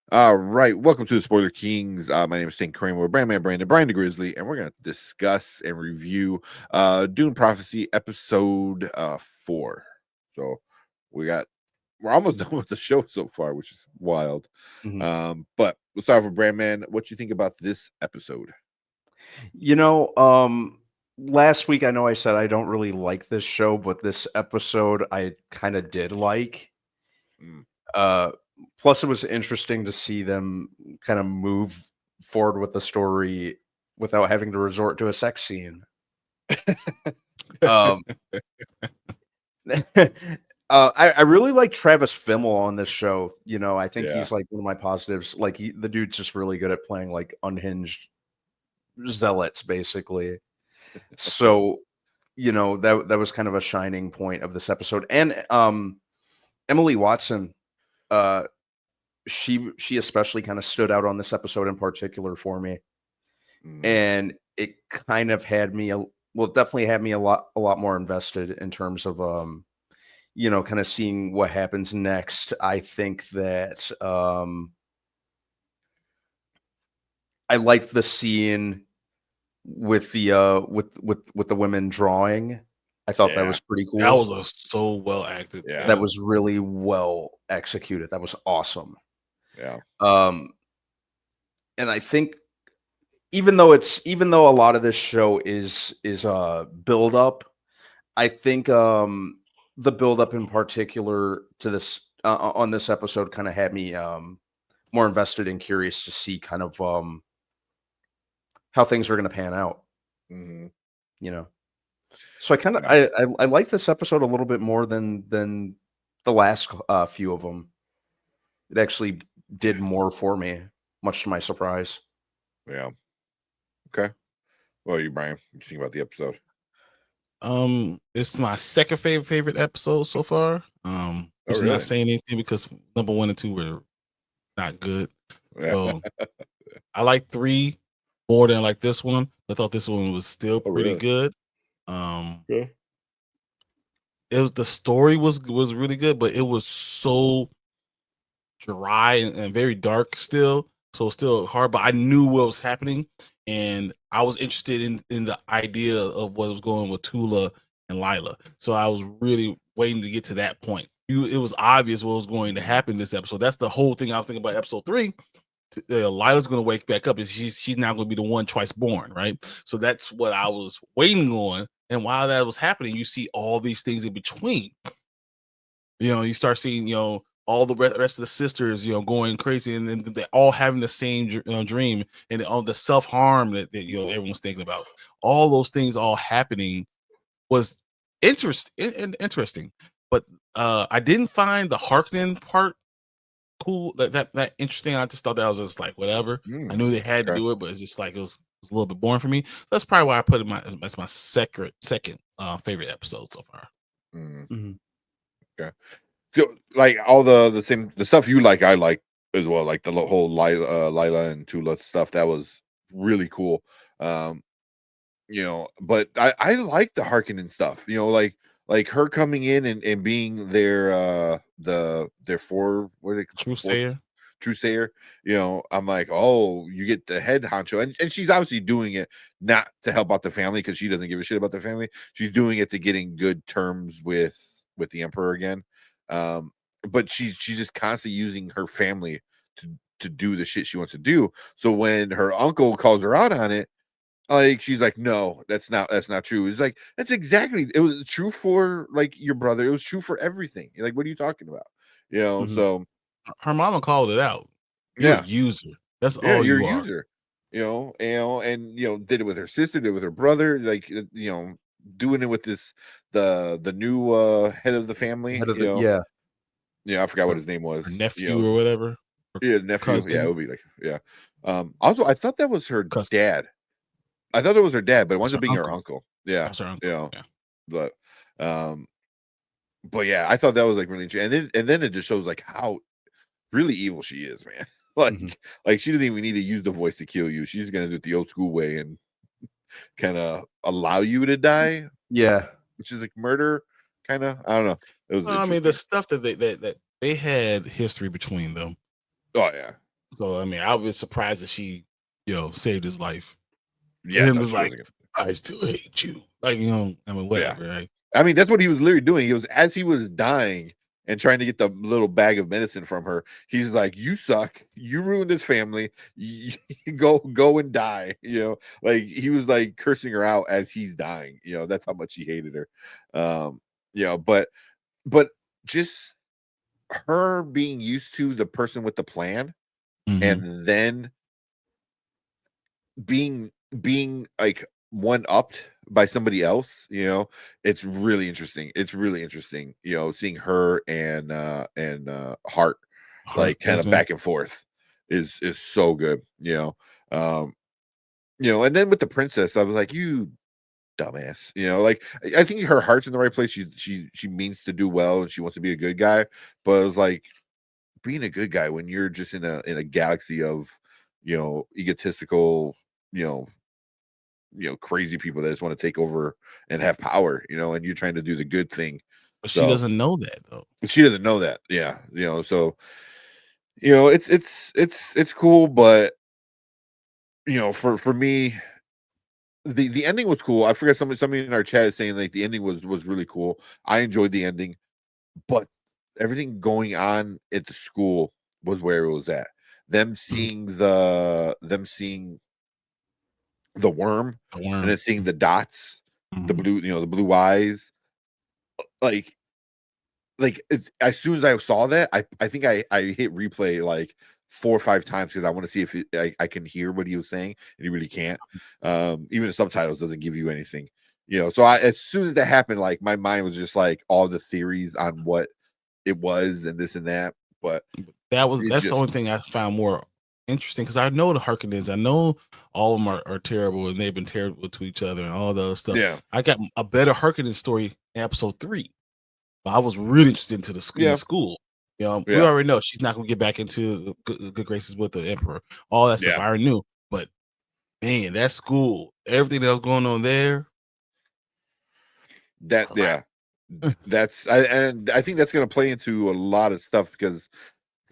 All right, welcome to the Spoiler Kings. My name is Stan Kramer with Brandman, Brian the Grizzly, and we're going to discuss and review Dune Prophecy episode 4. So we're almost done with the show so far, which is wild. Mhm. But we'll start with Brandman. What you think about this episode? You know, um, Last week I know I said I don't really like this show, but this episode I kind of did like. Mm. Uh, Plus, it was interesting to see them kind of move forward with the story without having to resort to a sex scene. Um, I really like Travis Fimmel on this show. I think Yeah. he's like one of my positives. Like the dude's just really good at playing like unhinged zealots, basically. So that was kind of a shining point of this episode. And Emily Watson, uh she especially kind of stood out on this episode in particular for me. Mm. And it kind of had me it definitely had me a lot more invested in terms of kind of seeing what happens next. I think that I liked the scene with the with the women drawing. I thought that Yeah. was pretty That cool. was so well acted. Yeah. That was really well executed. That was awesome. Yeah. Um, and I think even though a lot of this show is build up, I think the build up in particular to this on this episode kind of had me more invested and curious to see kind of how things are going to pan out. Hmm. You know, so I kind of Yeah. I like this episode a little bit more than the last few of them. It actually did more for me, much to my surprise. Yeah. Okay. Well, you, Brian, what you think about the episode? It's my second favorite episode so far. Oh, Which is really? not saying anything because number 1 and 2 were not good. Yeah. So I like 3 more than I like this one. I thought this one was still Oh, pretty really? good. Yeah. It was the story was really good, but it was so dry and very dark still. So still hard, but I knew what was happening, and I was interested in the idea of what was going with Tula and Lila. So I was really waiting to get to that point. It was obvious what was going to happen this episode. That's the whole thing I was thinking about episode 3. Lila's going to wake back up, and she's now going to be the one twice born, right? So that's what I was waiting on. And while that was happening, you see all these things in between. You start seeing, all the rest of the sisters, going crazy, and then they're all having the same dream, and all the self-harm that everyone's thinking about. All those things all happening was interesting. But I didn't find the Harkonnen part cool, that interesting. I just thought that was just like whatever. I knew they had to Okay. do it, but it's just like it was a little bit boring for me. That's probably why I put it as my second favorite episode so far. Mm. Mhm. Okay. So, like all the stuff you like, I like as well. Like the whole Lila and Tula stuff, that was really cool. Um, but I like the Harkonnen stuff. Like her coming in and being their four, what are they, True fourth Sayer. true sayer. I'm like, oh, you get the head honcho, and she's obviously doing it not to help out the family because she doesn't give a shit about the family. She's doing it to get in good terms with the emperor again. Um, but she's just constantly using her family to do the shit she wants to do. So when her uncle calls her out on it, like she's like, no, that's not true. It's like that's exactly, it was true for like your brother. It was true for everything. Like, what are you talking about? Mhm. So Her mama called it out. You're a yeah, user. That's yeah, all you're a you are. user. And did it with her sister, did it with her brother, like doing it with the new head of the family. Head of the yeah. Yeah, I forgot what Her, his name was. her nephew or whatever. Her Yeah, nephew. Yeah, it cousin. would be like, yeah. Also, I thought that was her Cousin. dad. I thought it was her dad, but it That's winds her up being her uncle. uncle. Yeah, That's her you uncle. know, Yeah. but um, but yeah, I thought that was like really interesting, and then it just shows like how really evil she is, man. Mhm. like she doesn't even need to use the voice to kill you. She's gonna do it the old school way and kind of allow you to die, Yeah. which is like murder, kind of. I don't know. It was Well, I mean, the interesting. stuff that they had history between them. Oh yeah, So I mean, I was surprised that she, saved his life. For Yeah, him no, to she like, wasn't. I still hate you. Like, I mean, Yeah. whatever, right? I mean, that's what he was literally doing. He was as he was dying and trying to get the little bag of medicine from her. He's like, "You suck. You ruined this family. Go and die." Like he was like cursing her out as he's dying. That's how much he hated her. Um, but just her being used to the person with the plan, Mhm. and then being like one upped by somebody else, it's really interesting. It's really interesting, seeing her and Hart Hart like kind of Desmond. back and forth is so good, um and then with the princess I was like, you dumbass, like I think her heart's in the right place. She means to do well and she wants to be a good guy, but it was like being a good guy when you're just in a galaxy of egotistical, you know crazy people that just want to take over and have power, and you're trying to do the good thing. But she So doesn't know that though. she doesn't know that. Yeah. So it's cool, but for me, the ending was cool. I forgot somebody in our chat is saying like the ending was really cool. I enjoyed the ending, but everything going on at the school was where it was at. Them Mhm. seeing the worm, The and then worm. seeing the dots, the Mhm. blue, the blue eyes, like as soon as I saw that, I think I hit replay like 4 or 5 times because I want to see if I can hear what he was saying, and you really can't. Even the subtitles doesn't give you anything, So as soon as that happened, like my mind was just like all the theories on what it was and this and that, but it's That's the just only thing I found more interesting because I know the Harkonnens. I know all of them are terrible and they've been terrible to each other and all the other stuff. yeah, I got a better Harkonnen story in episode 3. But I was really interested into in the yeah, school. We yeah, already know she's not gonna get back into good graces with the Emperor. All that stuff yeah. I already knew. But man, that school, everything that was going on there, That crap. yeah, and I think that's gonna play into a lot of stuff because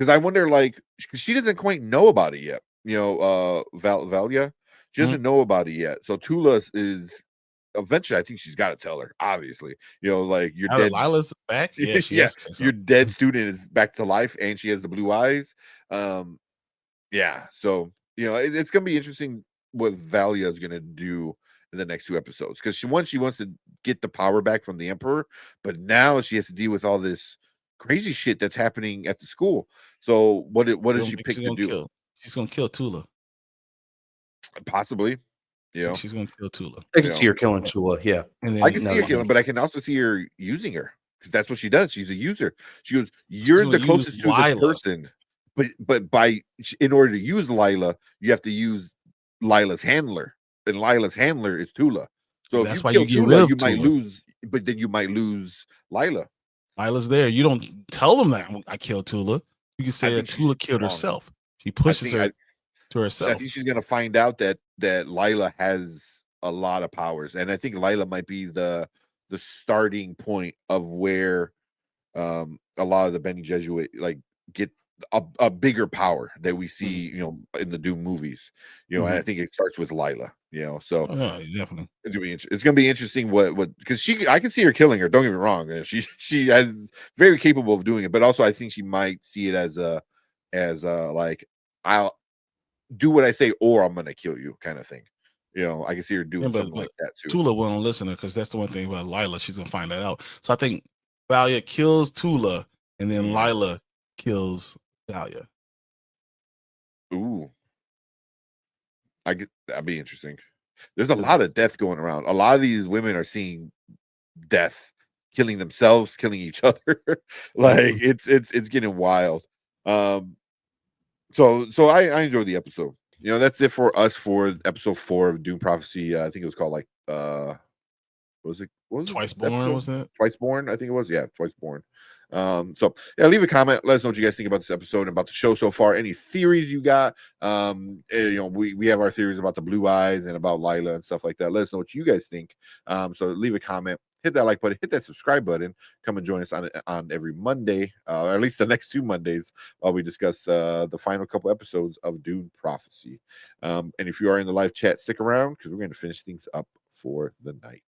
I wonder, like, 'cause she doesn't quite know about it yet. Valia, she Mhm. doesn't know about it yet. So Tula is eventually. I think she's got to tell her. Obviously, like your Now that dead, Lila's back, yeah, she yeah, has to say your something. dead student is back to life, and she has the blue eyes. Um, yeah, so it's gonna be interesting what Valia is gonna do in the next 2 episodes because she wants to get the power back from the Emperor, but now she has to deal with all this crazy shit that's happening at the school. So what You does don't she think pick to do? she's gonna kill Tula. Possibly, I think she's gonna kill Tula. I you can see know, her killing Tula. Yeah. And I then can see Now her that you killing, but I can also see her using her because that's what she does. She's a user. She goes, she's "You're gonna the use closest to this Lila. person, but in order to use Lila, you have to use Lila's handler, and Lila's handler is Tula. So And if you that's why you kill get Tula, rid of you might Tula. lose, but then you might lose Lila. Lila's there. You don't tell them that I killed Tula. You can I say that think she's Tula killed wrong. herself. She I pushes think her I, to I think herself. she's gonna find out that Lila has a lot of powers, and I think Lila might be the starting point of where a lot of the Bene Gesserit like get a bigger power that we Mhm. see, in the Doom movies, and I Mhm. think it starts with Lila, so Oh, no, definitely. it's gonna be interesting what because I can see her killing her. Don't get me wrong, she has very capable of doing it, but also I think she might see it as a like I'll do what I say or I'm gonna kill you kind of thing. I can see her Yeah, doing but something like that too. Tula won't listen to her because that's the one thing about Lila. She's gonna find that out. So I think Valia kills Tula, and then Mhm. Lila kills Valia. Ooh, that'd be interesting. There's a 'Cause lot of death going around. A lot of these women are seeing death, killing themselves, killing each other. Like Mhm. it's getting wild. Um, so I enjoyed the episode. That's it for us for episode 4 of Dune Prophecy. I think it was called like what was it Twice born, episode? wasn't it? Twice Born, I think it was. Yeah, Twice Born. So yeah, leave a comment. Let us know what you guys think about this episode and about the show so far. Any theories you got? We have our theories about the blue eyes and about Lila and stuff like that. Let us know what you guys think. So leave a comment. hit that like button, hit that subscribe button. Come and join us on every Monday, or at least the next 2 Mondays, while we discuss the final couple episodes of Dune Prophecy. And if you are in the live chat, stick around because we're going to finish things up for the night.